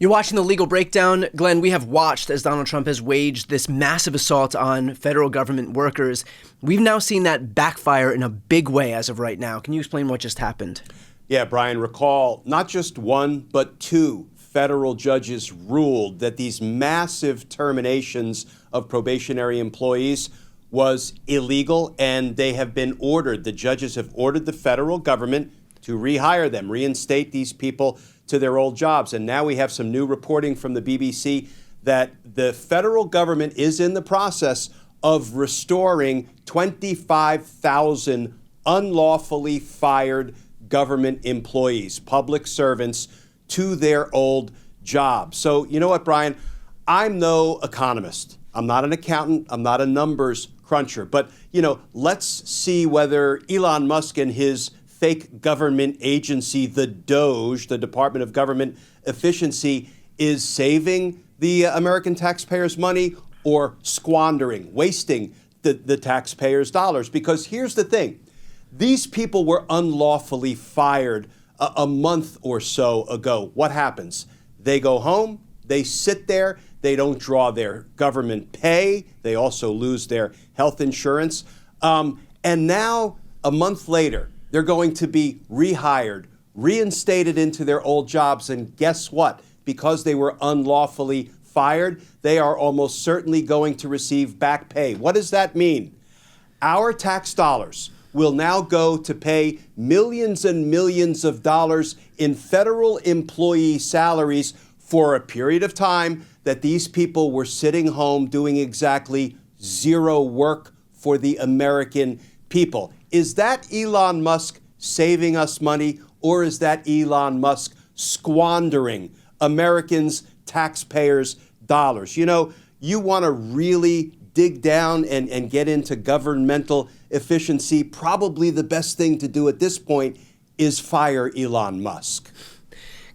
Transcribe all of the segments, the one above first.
You're watching The Legal Breakdown. Glenn, we have watched as Donald Trump has waged this massive assault on federal government workers. We've now seen that backfire in a big way as of right now. Can you explain what just happened? Yeah, Brian, recall not just one, but two federal judges ruled that these massive terminations of probationary employees was illegal, and they have been ordered. The judges have ordered the federal government to rehire them, reinstate these people to their old jobs. And now we have some new reporting from the BBC that the federal government is in the process of restoring 25,000 unlawfully fired government employees, public servants, to their old jobs. So you know what, Brian? I'm no economist. I'm not an accountant. I'm not a numbers cruncher. But, let's see whether Elon Musk and his fake government agency, the DOGE, the Department of Government Efficiency, is saving the American taxpayers' money or squandering, wasting the taxpayers' dollars. Because here's the thing. These people were unlawfully fired a month or so ago. What happens? They go home, they sit there, they don't draw their government pay, they also lose their health insurance. And now, a month later, they're going to be rehired, reinstated into their old jobs, and guess what? Because they were unlawfully fired, they are almost certainly going to receive back pay. What does that mean? Our tax dollars will now go to pay millions and millions of dollars in federal employee salaries for a period of time that these people were sitting home doing exactly zero work for the American people. Is that Elon Musk saving us money, or is that Elon Musk squandering Americans' taxpayers' dollars? You want to really dig down and get into governmental efficiency. Probably the best thing to do at this point is fire Elon Musk.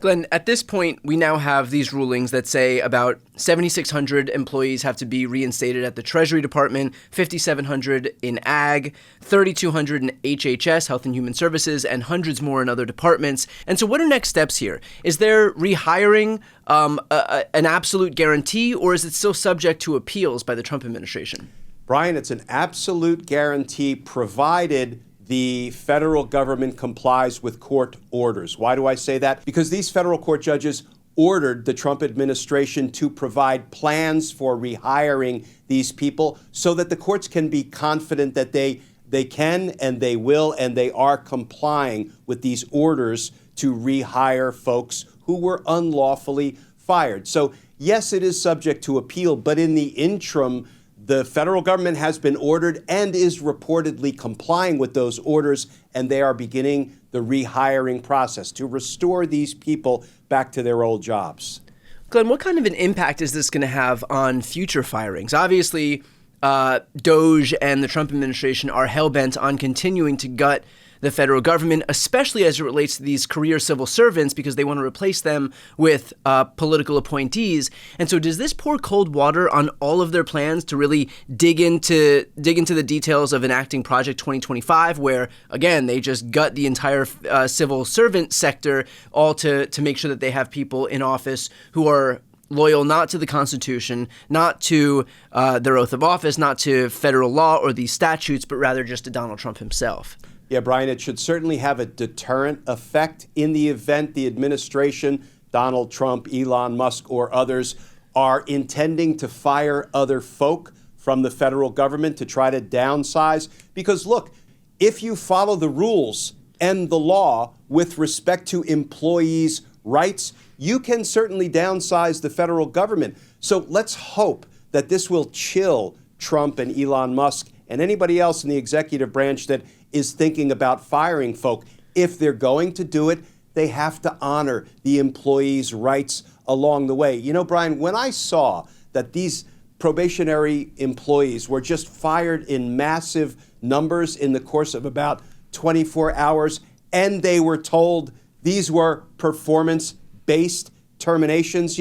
Glenn, at this point, we now have these rulings that say about 7,600 employees have to be reinstated at the Treasury Department, 5,700 in Ag, 3,200 in HHS, Health and Human Services, and hundreds more in other departments. And so what are next steps here? Is there rehiring an absolute guarantee, or is it still subject to appeals by the Trump administration? Brian, it's an absolute guarantee provided the federal government complies with court orders. Why do I say that? Because these federal court judges ordered the Trump administration to provide plans for rehiring these people so that the courts can be confident that they can and they will and they are complying with these orders to rehire folks who were unlawfully fired. So yes, it is subject to appeal, but in the interim, the federal government has been ordered and is reportedly complying with those orders, and they are beginning the rehiring process to restore these people back to their old jobs. Glenn, what kind of an impact is this going to have on future firings? Obviously, DOGE and the Trump administration are hell-bent on continuing to gut the federal government, especially as it relates to these career civil servants, because they want to replace them with political appointees. And so does this pour cold water on all of their plans to really dig into the details of enacting Project 2025, where, again, they just gut the entire civil servant sector, all to make sure that they have people in office who are loyal not to the Constitution, not to their oath of office, not to federal law or these statutes, but rather just to Donald Trump himself? Yeah, Brian, it should certainly have a deterrent effect in the event the administration, Donald Trump, Elon Musk, or others, are intending to fire other folk from the federal government to try to downsize. Because look, if you follow the rules and the law with respect to employees' rights, you can certainly downsize the federal government. So let's hope that this will chill Trump and Elon Musk and anybody else in the executive branch that is thinking about firing folk. If they're going to do it, they have to honor the employees' rights along the way. Brian, when I saw that these probationary employees were just fired in massive numbers in the course of about 24 hours, and they were told these were performance-based terminations,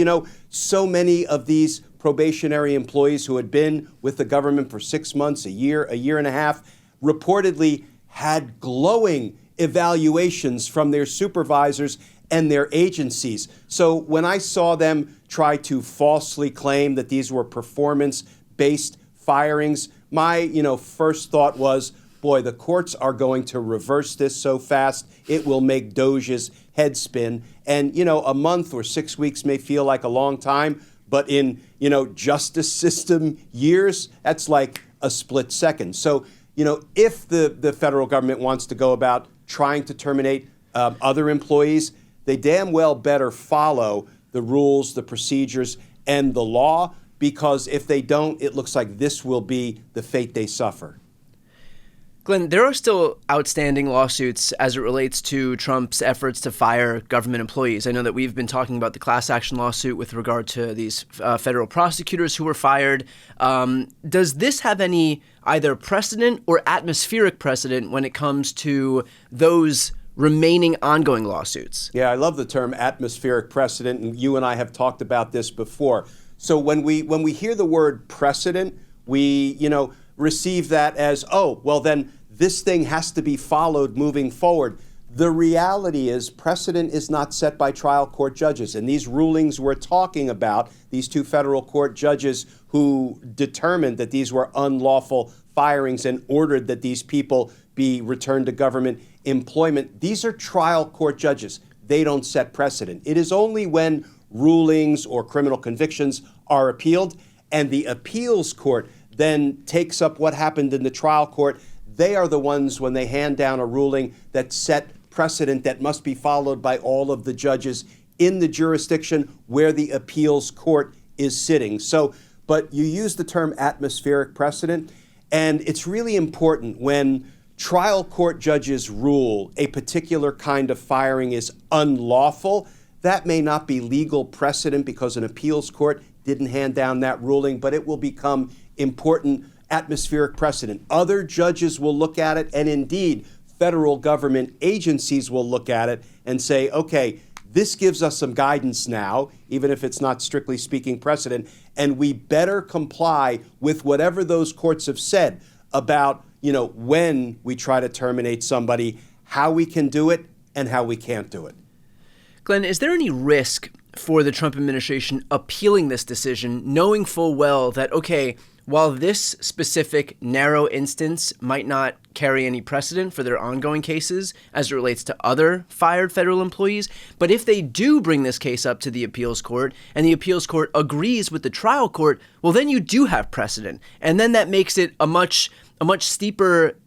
so many of these probationary employees who had been with the government for 6 months, a year and a half, reportedly had glowing evaluations from their supervisors and their agencies. So when I saw them try to falsely claim that these were performance-based firings, my first thought was, boy, the courts are going to reverse this so fast, it will make Doge's head spin. And, a month or 6 weeks may feel like a long time, but in, justice system years, that's like a split second. So, if the federal government wants to go about trying to terminate other employees, they damn well better follow the rules, the procedures, and the law, because if they don't, it looks like this will be the fate they suffer. Glenn, there are still outstanding lawsuits as it relates to Trump's efforts to fire government employees. I know that we've been talking about the class action lawsuit with regard to these federal prosecutors who were fired. Does this have any either precedent or atmospheric precedent when it comes to those remaining ongoing lawsuits? Yeah, I love the term atmospheric precedent, and you and I have talked about this before. So when we hear the word precedent, we, receive that as, oh, well, then this thing has to be followed moving forward. The reality is precedent is not set by trial court judges. And these rulings we're talking about, these two federal court judges who determined that these were unlawful firings and ordered that these people be returned to government employment, these are trial court judges. They don't set precedent. It is only when rulings or criminal convictions are appealed and the appeals court then takes up what happened in the trial court. They are the ones, when they hand down a ruling, that set precedent that must be followed by all of the judges in the jurisdiction where the appeals court is sitting. So, but you use the term atmospheric precedent, and it's really important when trial court judges rule a particular kind of firing is unlawful. That may not be legal precedent because an appeals court didn't hand down that ruling, but it will become important atmospheric precedent. Other judges will look at it, and indeed, federal government agencies will look at it and say, okay, this gives us some guidance now, even if it's not strictly speaking precedent, and we better comply with whatever those courts have said about, when we try to terminate somebody, how we can do it and how we can't do it. Glenn, is there any risk for the Trump administration appealing this decision, knowing full well that, okay, while this specific narrow instance might not carry any precedent for their ongoing cases as it relates to other fired federal employees, but if they do bring this case up to the appeals court and the appeals court agrees with the trial court, well, then you do have precedent. And then that makes it a much steeper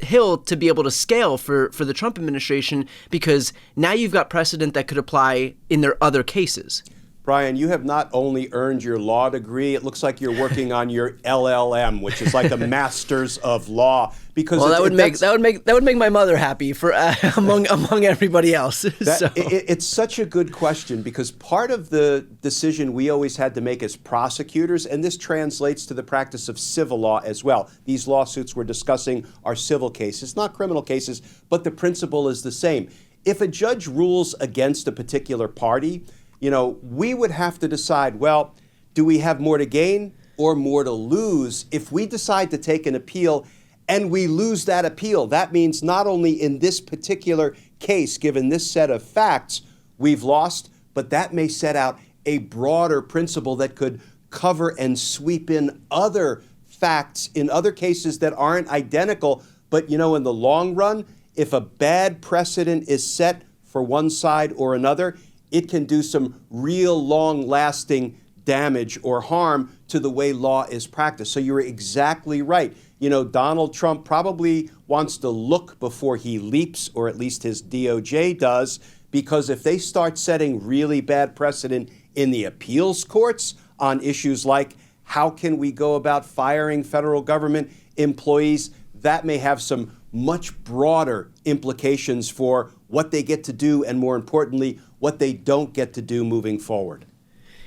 hill to be able to scale for the Trump administration, because now you've got precedent that could apply in their other cases. Brian, you have not only earned your law degree, it looks like you're working on your LLM, which is like a master's of law. Because that would make my mother happy for among everybody else. It's such a good question, because part of the decision we always had to make as prosecutors, and this translates to the practice of civil law as well. These lawsuits we're discussing are civil cases, not criminal cases, but the principle is the same. If a judge rules against a particular party, we would have to decide, well, do we have more to gain or more to lose? If we decide to take an appeal and we lose that appeal, that means not only in this particular case, given this set of facts, we've lost, but that may set out a broader principle that could cover and sweep in other facts in other cases that aren't identical. But, in the long run, if a bad precedent is set for one side or another, it can do some real long-lasting damage or harm to the way law is practiced. So you're exactly right. Donald Trump probably wants to look before he leaps, or at least his DOJ does, because if they start setting really bad precedent in the appeals courts on issues like how can we go about firing federal government employees, that may have some much broader implications for what they get to do and, more importantly, what they don't get to do moving forward.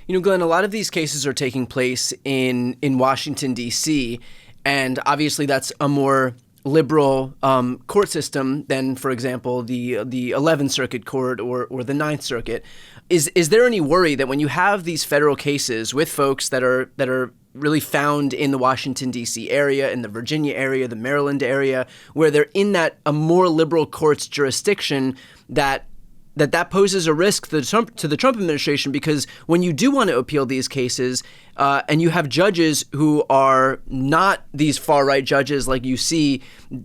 Glenn, a lot of these cases are taking place in Washington, D.C., and obviously that's a more liberal court system than, for example, the 11th Circuit Court or the 9th Circuit. Is there any worry that when you have these federal cases with folks that are really found in the Washington, D.C. area, in the Virginia area, the Maryland area, where they're in a more liberal court's jurisdiction, that that poses a risk to the Trump administration, because when you do want to appeal these cases and you have judges who are not these far-right judges like you see,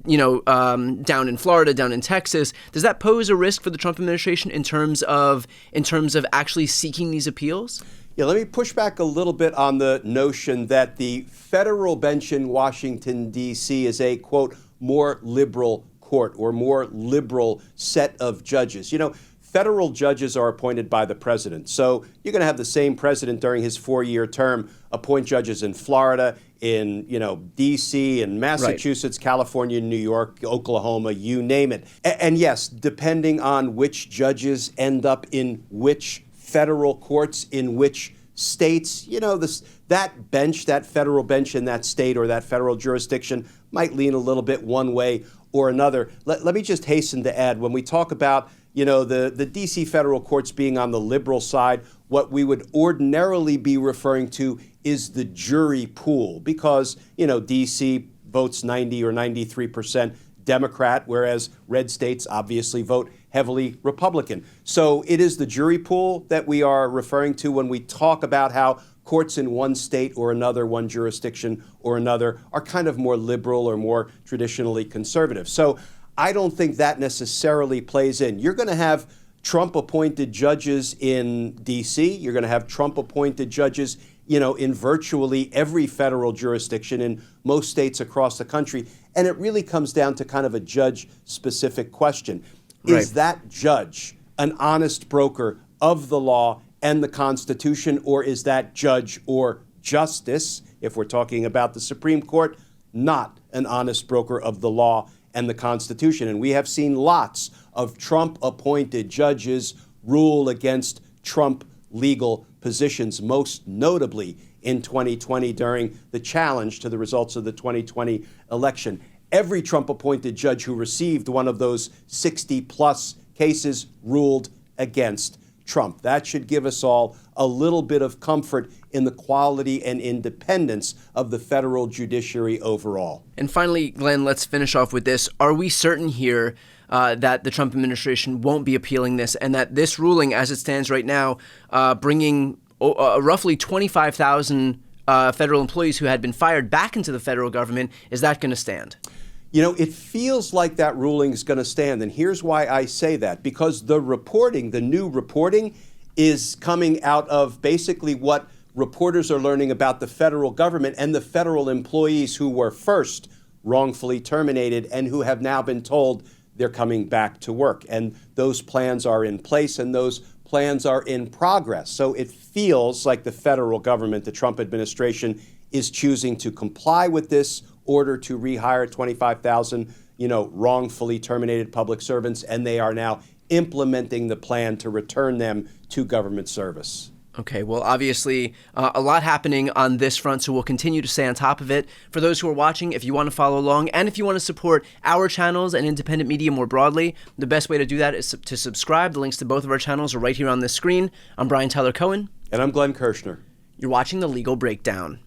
down in Florida, down in Texas, does that pose a risk for the Trump administration in terms of actually seeking these appeals? Yeah, let me push back a little bit on the notion that the federal bench in Washington, D.C. is a, quote, more liberal court or more liberal set of judges. Federal judges are appointed by the president. So you're going to have the same president during his 4-year term appoint judges in Florida, in D.C., in Massachusetts, right, California, New York, Oklahoma, you name it. And yes, depending on which judges end up in which federal courts, in which states, that bench, that federal bench in that state or that federal jurisdiction might lean a little bit one way or another. Let me just hasten to add, when we talk about the D.C. federal courts being on the liberal side, what we would ordinarily be referring to is the jury pool, because, D.C. votes 90 or 93% Democrat, whereas red states obviously vote heavily Republican. So it is the jury pool that we are referring to when we talk about how courts in one state or another, one jurisdiction or another, are kind of more liberal or more traditionally conservative. So I don't think that necessarily plays in. You're going to have Trump-appointed judges in D.C. You're going to have Trump-appointed judges, in virtually every federal jurisdiction in most states across the country. And it really comes down to kind of a judge-specific question. Right. Is that judge an honest broker of the law and the Constitution, or is that judge or justice, if we're talking about the Supreme Court, not an honest broker of the law and the Constitution? And we have seen lots of Trump-appointed judges rule against Trump legal positions, most notably in 2020 during the challenge to the results of the 2020 election. Every Trump-appointed judge who received one of those 60-plus cases ruled against Trump. That should give us all a little bit of comfort in the quality and independence of the federal judiciary overall. And finally, Glenn, let's finish off with this. Are we certain here that the Trump administration won't be appealing this, and that this ruling, as it stands right now, bringing roughly 25,000 federal employees who had been fired back into the federal government, is that going to stand? It feels like that ruling is going to stand. And here's why I say that. Because the new reporting is coming out of basically what reporters are learning about the federal government and the federal employees who were first wrongfully terminated and who have now been told they're coming back to work. And those plans are in place and those plans are in progress. So it feels like the federal government, the Trump administration, is choosing to comply with this order to rehire 25,000, wrongfully terminated public servants, and they are now implementing the plan to return them to government service. Okay, well, obviously, a lot happening on this front, so we'll continue to stay on top of it. For those who are watching, if you want to follow along, and if you want to support our channels and independent media more broadly, the best way to do that is to subscribe. The links to both of our channels are right here on this screen. I'm Brian Tyler Cohen. And I'm Glenn Kirshner. You're watching The Legal Breakdown.